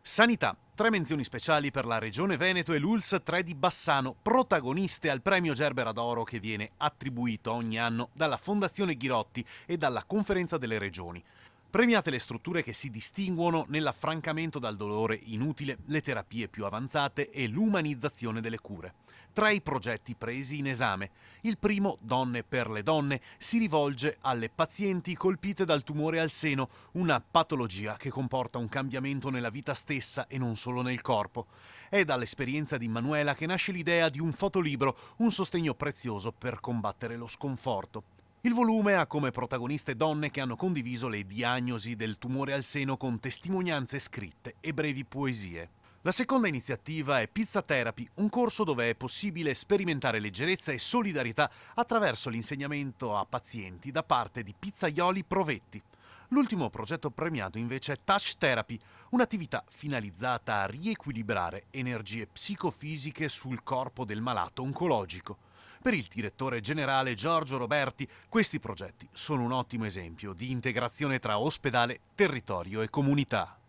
Sanità. 3 menzioni speciali per la Regione Veneto e l'ULSS 3 di Bassano, protagoniste al premio Gerbera d'Oro che viene attribuito ogni anno dalla Fondazione Ghirotti e dalla Conferenza delle Regioni. Premiate le strutture che si distinguono nell'affrancamento dal dolore inutile, le terapie più avanzate e l'umanizzazione delle cure. Tra i progetti presi in esame, il primo, Donne per le donne, si rivolge alle pazienti colpite dal tumore al seno, una patologia che comporta un cambiamento nella vita stessa e non solo nel corpo. È dall'esperienza di Manuela che nasce l'idea di un fotolibro, un sostegno prezioso per combattere lo sconforto. Il volume ha come protagoniste donne che hanno condiviso le diagnosi del tumore al seno con testimonianze scritte e brevi poesie. La seconda iniziativa è Pizza Therapy, un corso dove è possibile sperimentare leggerezza e solidarietà attraverso l'insegnamento a pazienti da parte di pizzaioli provetti. L'ultimo progetto premiato invece è Touch Therapy, un'attività finalizzata a riequilibrare energie psicofisiche sul corpo del malato oncologico. Per il direttore generale Giorgio Roberti, questi progetti sono un ottimo esempio di integrazione tra ospedale, territorio e comunità.